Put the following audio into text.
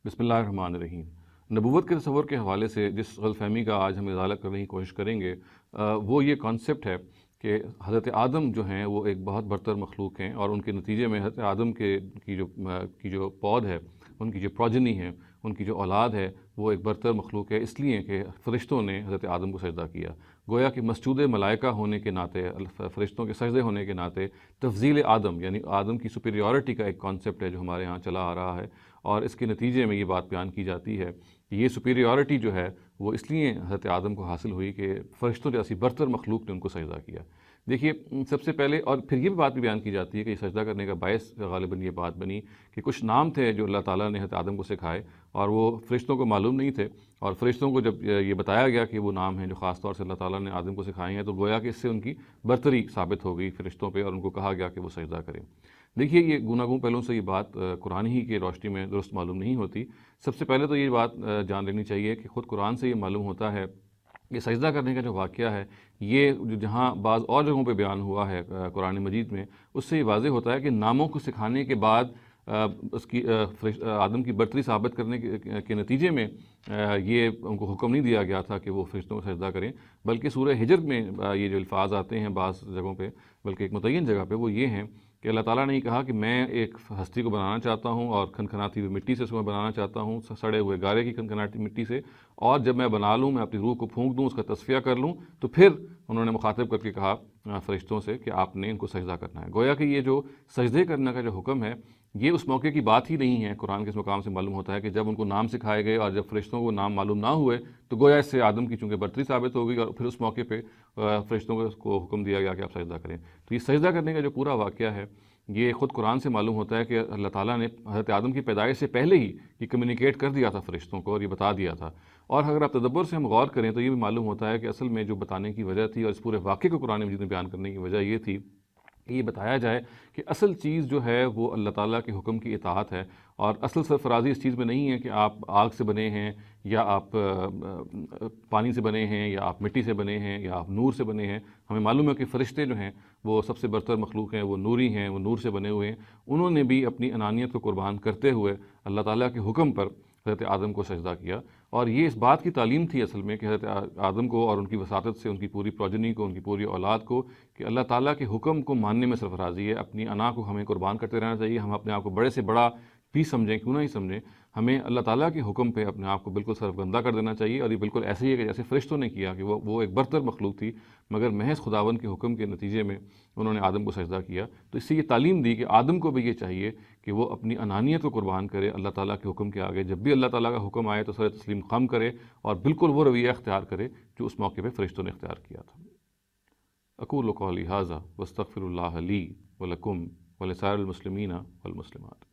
بسم اللہ الرحمن الرحیم۔ نبوت کے تصور کے حوالے سے جس غلط فہمی کا آج ہم ازالہ کرنے کی کوشش کریں گے وہ یہ کانسیپٹ ہے کہ حضرت آدم جو ہیں وہ ایک بہت برتر مخلوق ہیں، اور ان کے نتیجے میں حضرت آدم کی جو پود ہے، ان کی جو پروجنی ہے، ان کی جو اولاد ہے، وہ ایک برتر مخلوق ہے اس لیے کہ فرشتوں نے حضرت آدم کو سجدہ کیا۔ گویا کہ مسجود ملائکہ ہونے کے ناطے، فرشتوں کے سجدے ہونے کے ناطے تفضیل آدم یعنی آدم کی سپیریورٹی کا ایک کانسیپٹ ہے جو ہمارے ہاں چلا آ رہا ہے، اور اس کے نتیجے میں یہ بات بیان کی جاتی ہے کہ یہ سپیریورٹی جو ہے وہ اس لیے حضرت آدم کو حاصل ہوئی کہ فرشتوں جیسی برتر مخلوق نے ان کو سجدہ کیا۔ دیکھیے، سب سے پہلے اور پھر یہ بھی بات بھی بیان کی جاتی ہے کہ یہ سجدہ کرنے کا باعث غالباً یہ بات بنی کہ کچھ نام تھے جو اللہ تعالیٰ نے حضرت آدم کو سکھائے، اور وہ فرشتوں کو معلوم نہیں تھے، اور فرشتوں کو جب یہ بتایا گیا کہ وہ نام ہیں جو خاص طور سے اللہ تعالیٰ نے آدم کو سکھائے ہیں، تو گویا کہ اس سے ان کی برتری ثابت ہو گئی فرشتوں پہ، اور ان کو کہا گیا کہ وہ سجدہ کریں۔ دیکھیے، یہ گوناگوں پہلوؤں سے یہ بات قرآن ہی کی روشنی میں درست معلوم نہیں ہوتی۔ سب سے پہلے تو یہ بات جان لینی چاہیے کہ خود قرآن سے یہ معلوم ہوتا ہے کہ سجدہ کرنے کا جو واقعہ ہے، یہ جہاں بعض اور جگہوں پہ بیان ہوا ہے قرآن مجید میں، اس سے یہ واضح ہوتا ہے کہ ناموں کو سکھانے کے بعد اس کی آدم کی برتری ثابت کرنے کے نتیجے میں یہ ان کو حکم نہیں دیا گیا تھا کہ وہ فرشتوں کو سجدہ کریں، بلکہ سورہ ہجر میں یہ جو الفاظ آتے ہیں بعض جگہوں پہ، بلکہ ایک متعین جگہ پہ، وہ یہ ہیں کہ اللہ تعالیٰ نے یہ کہا کہ میں ایک ہستی کو بنانا چاہتا ہوں، اور کھنکھناتی ہوئی مٹی سے اس کو میں بنانا چاہتا ہوں، سڑے ہوئے گارے کی کھنکھناتی مٹی سے، اور جب میں بنا لوں، میں اپنی روح کو پھونک دوں، اس کا تصفیہ کر لوں، تو پھر انہوں نے مخاطب کر کے کہا فرشتوں سے کہ آپ نے ان کو سجدہ کرنا ہے۔ گویا کہ یہ جو سجدے کرنے کا جو حکم ہے، یہ اس موقع کی بات ہی نہیں ہے۔ قرآن کے اس مقام سے معلوم ہوتا ہے کہ جب ان کو نام سکھائے گئے اور جب فرشتوں کو نام معلوم نہ ہوئے، تو گویا اس سے آدم کی چونکہ برتری ثابت ہو گئی، اور پھر اس موقع پہ فرشتوں کو حکم دیا گیا کہ آپ سجدہ کریں۔ تو یہ سجدہ کرنے کا جو پورا واقعہ ہے، یہ خود قرآن سے معلوم ہوتا ہے کہ اللہ تعالیٰ نے حضرت آدم کی پیدائش سے پہلے ہی یہ کمیونیکیٹ کر دیا تھا فرشتوں کو، اور یہ بتا دیا تھا۔ اور اگر آپ تدبر سے ہم غور کریں تو یہ بھی معلوم ہوتا ہے کہ اصل میں جو بتانے کی وجہ تھی، اور اس پورے واقعے کو قرآن مجید میں بیان کرنے کی وجہ یہ تھی کہ یہ بتایا جائے کہ اصل چیز جو ہے وہ اللہ تعالیٰ کے حکم کی اطاعت ہے، اور اصل سرفرازی اس چیز میں نہیں ہے کہ آپ آگ سے بنے ہیں، یا آپ پانی سے بنے ہیں، یا آپ مٹی سے بنے ہیں، یا آپ نور سے بنے ہیں۔ ہمیں معلوم ہے کہ فرشتے جو ہیں وہ سب سے برتر مخلوق ہیں، وہ نوری ہیں، وہ نور سے بنے ہوئے ہیں۔ انہوں نے بھی اپنی انانیت کو قربان کرتے ہوئے اللہ تعالیٰ کے حکم پر حضرت آدم کو سجدہ کیا، اور یہ اس بات کی تعلیم تھی اصل میں کہ حضرت آدم کو اور ان کی وساطت سے ان کی پوری پروجنی کو، ان کی پوری اولاد کو، کہ اللہ تعالیٰ کے حکم کو ماننے میں سرفرازی ہے۔ اپنی انا کو ہمیں قربان کرتے رہنا چاہیے۔ ہم اپنے آپ کو بڑے سے بڑا بھی سمجھیں، کیوں نہ ہی سمجھیں، ہمیں اللہ تعالیٰ کے حکم پہ اپنے آپ کو بالکل سرفگندہ کر دینا چاہیے، اور یہ بالکل ایسے ہی ہے کہ جیسے فرشتوں نے کیا کہ وہ ایک برتر مخلوق تھی، مگر محض خداوند کے حکم کے نتیجے میں انہوں نے آدم کو سجدہ کیا۔ تو اس سے یہ تعلیم دی کہ آدم کو بھی یہ چاہیے کہ وہ اپنی انانیت کو قربان کرے اللہ تعالیٰ کے حکم کے آگے۔ جب بھی اللہ تعالیٰ کا حکم آئے تو سر تسلیم خم کرے، اور بالکل وہ رویہ اختیار کرے جو اس موقع پہ فرشتوں نے اختیار کیا تھا۔ اقول قولی ھذا واستغفر اللہ لی ولکم ولسائر المسلمین والمسلمات۔